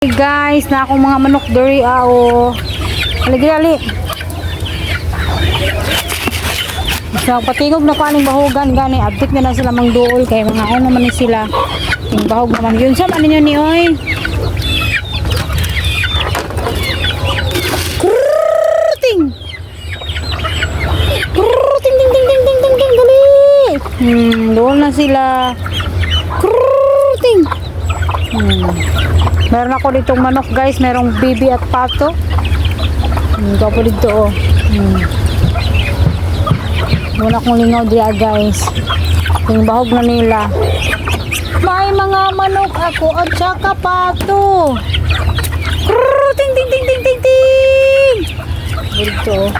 Hey guys, na akong mga manok diri o. Ali. So patingog na ko aning bahugan gani abtik na lang sila mang duol kay mga ano naman ni sila. Yung bahog naman yun sa ano niyo ni oy. Ting. Ting dali. Doon na sila. Ting. Meron ako ditong manok guys, merong bibi at pato. Ito po dito oh. Muna akong lingaw diya guys. Yung bahog na nila. May mga manok ako at saka pato. Ting ting ting ting ting ting. Dito oh.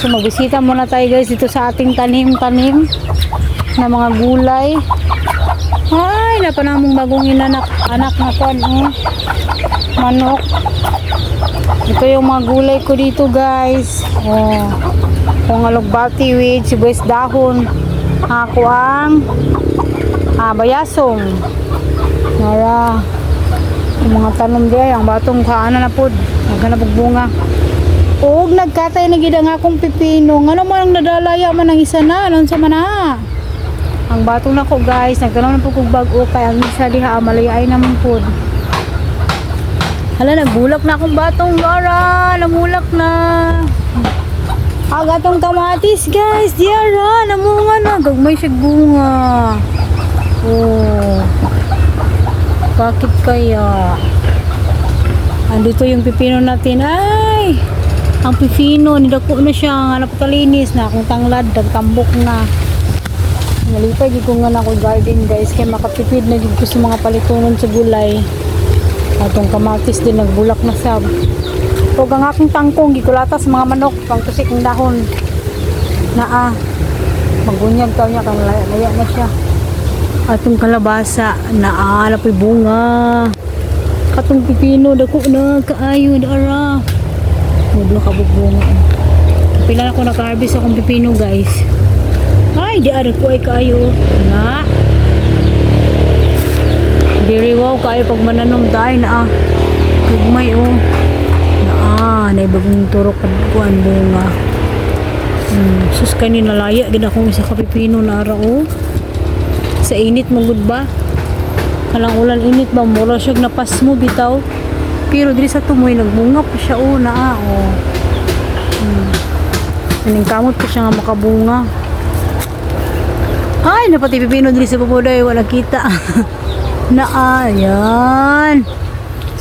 So magbisita muna tayo guys dito sa ating tanim-tanim na mga gulay. Ay, napanamong bagong anak na kuan oh. Manok. Ito yung mga gulay ko dito guys. Oh. Kung alugbati with sibuyas dahon. Ako ang bayasong. Nara. Yung mga tanom diay ang batong kaana na pod. Naghanap og bunga. Og nagkatay na gid ang akong pipino. Ngano man ang nadalaya man ang isa na anon sa mana. Ang batong nako guys, nagkaroon na po kong bago kaya ang isa diha malayay naman po. Hala, nagbulak na akong batong Lara, namulak na. Agatong kamatis guys, diara, namunga na, gagmay siya bunga. Oh, bakit kaya? Andito yung pipino natin, ay, ang pipino, nidako na siya, hanap kalinis na, akong tanglad, nagtambok na. Nalipay di ko nga na ako garden guys kaya makatipid na dito sa mga palitonon sa gulay. Atong kamatis din nagbulak na sab. Ug ang aking tangkong gikulata sa mga manok pang tusik ng dahon. Naa magunyag taw niya kang laya na siya. Atong kalabasa naa lapoy bunga. Katong pipino dako na kaayo dara. Mudlo ka bunga. Pila na ko naka-harvest akong pipino guys. Ay, di ada ko ay kayo na diriwaw kayo pag mananom tayo na gugmay oh na naibagong turok kuan bunga sus kanina laya gid akong isa ka pipino na ara oh sa init magud ba kalang ulan init ba mura siya napas mo bitaw pero diri sa tumoy nagbunga pa siya oh na oh aning kamot pa siya nga makabunga. Ay, napati pipino dili sa papoday, wala kita. Ayan.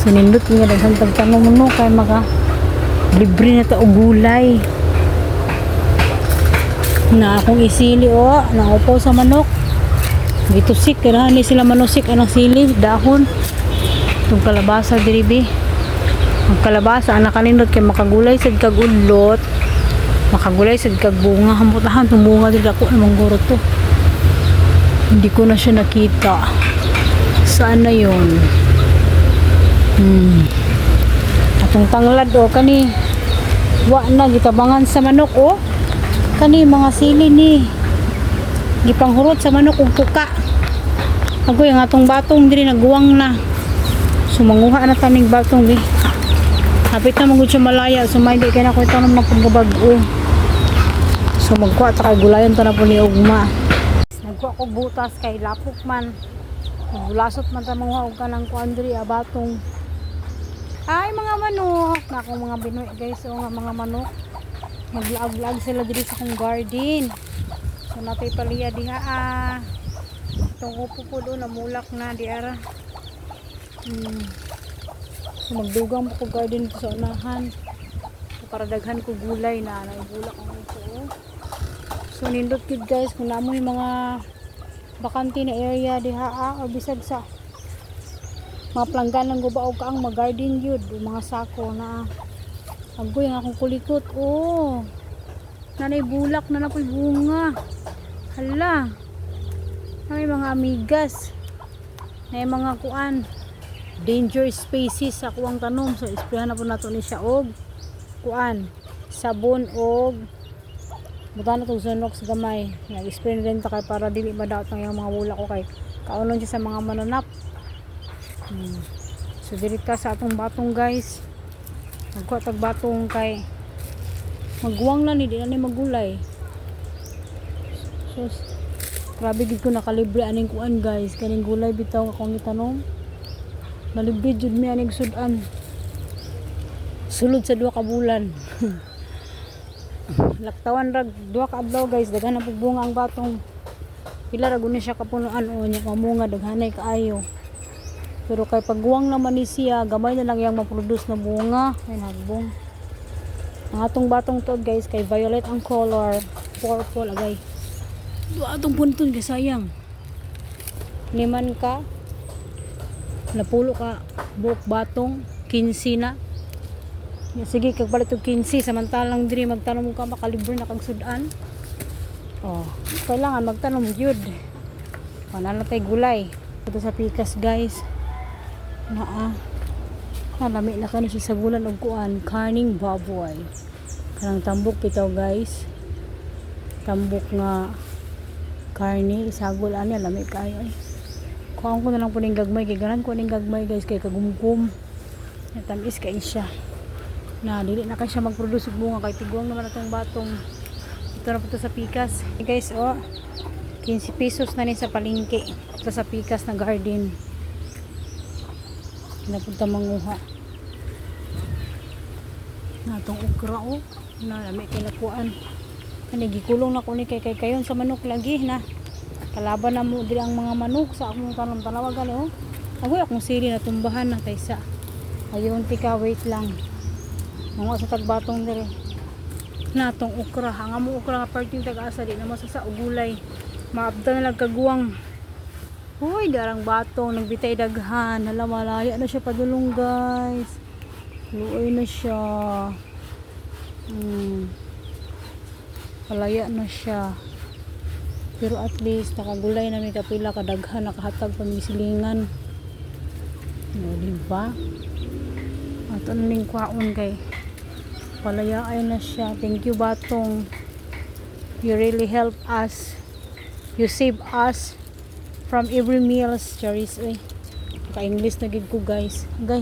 Sinindot nga daghang tagtanong mo kay maka libre na ta og gulay. Na akong isili o, naupo sa manok. Gitusik kana ni sila manusik anang sili, dahon. Tong kalabasa diri bi. Ang kalabasa anak kanindot kay makagulay sad kag udlot. Makagulay sad kag bunga, hambutahan tong bunga dili ako namang guro to. Hindi ko na siya nakita. Saan na yun? Atong tanglad o kani wa na gitabangan sa manok o kani mga sili ni gipanghurot sa manok og tuka. Agoy ang atong batong diri nagguwang na. Sumanguha na taning batong di. Hapit na magud siya malaya so may di kay na ko tanom na pagbabag-o. So magkuha ta kay gulayon ta na po ni ugma. Nagkuha ko butas kay lapok man. Nagbulasot man ta mga og kanang kuandri abatong. Ay mga manok, na akong mga binoy guys o nga mga manok. Maglag-lag sila diri sa akong garden. So natay paliya diha Itong upo po doon namulak na di ara. So magdugang ko garden ko sa unahan. So para daghan ko gulay na naibulak ang upo. So nindot kid guys kung namoy mga bakante na area diha o bisag sa mga plangganang gubaog ka ang mag-garden yun mga sako na agoy ang akong kulikot oh nanay bulak na napoy bunga hala may mga amigas may mga kuan danger species sa kuwang tanom so isprayan na po nato ni siya og kuan sabon og buta na itong Zonox gamay. Nag-spray na rin ito para dili madaot ng yung mga wula ko kay kaunon siya sa mga mananap. So dirita sa atong batong guys. Magkuha tag batong kay magwang na ni di na ni magulay. So grabe gid ko nakalibre aning kuan guys. Kaning gulay bitaw akong gitanom. Nalibre jud mi aning sudan. Sulod sa 2 ka bulan. Laktawan rag 2 ka adlaw guys, daghan na bunga ang batong. Pila ra guni siya kapunuan o nya mamunga daghanay kaayo. Pero kay pagguwang naman ni siya, gamay na lang yang ma-produce na bunga. Ay nagbong. Ang atong batong to guys, kay violet ang color, purple agay. Atong punton kay sayang. Liman ka, napulo ka, buok batong, 15 na. Ya, sige, kagpalit og 15, samantalang diri magtanom ka, makalibre na kag sudan. Oh, kailangan magtanom gyud. Wala na tay gulay. Ito sa pikas guys. Lami na kani siya sa bulan og kuan, karning baboy. Kanang tambok bitaw guys. Tambok nga karni isagol ani lami kayo ay. Kuan ko na lang puning gagmay kay ganan ko ning gagmay guys kay kagumgum. Tamis kay siya. Na dili na kay siya magproduce og bunga kay tiguang naman atong batong. Ito na po to sa pikas. Hey guys, 15 pesos na ni sa palengke. Ito sa pikas na garden. Napunta manguha. Natong okra na lami kay nakuan. Kani gikulong na ko ni kay kayon sa manok lagi na. Kalaban na mo diri ang mga manok sa akong tanom tanawagan Agoy akong sili na tumbahan na kaysa. Ayon tika wait lang. Mga sa tagbatong diri. Natong okra, ang amo okra nga parting tag-asa di na masasa og gulay. Maabda na nagkaguwang. Hoy, darang batong nagbitay daghan. Hala malaya na siya padulong guys. Luoy na siya. Palaya na siya. Pero at least nakagulay na may kapila kadaghan nakahatag pamisilingan. No, diba? At ano ning kwaon kay palaya ay na siya. Thank you batong. You really help us. You save us from every meals. Charis ka English na gid ko guys. Okay.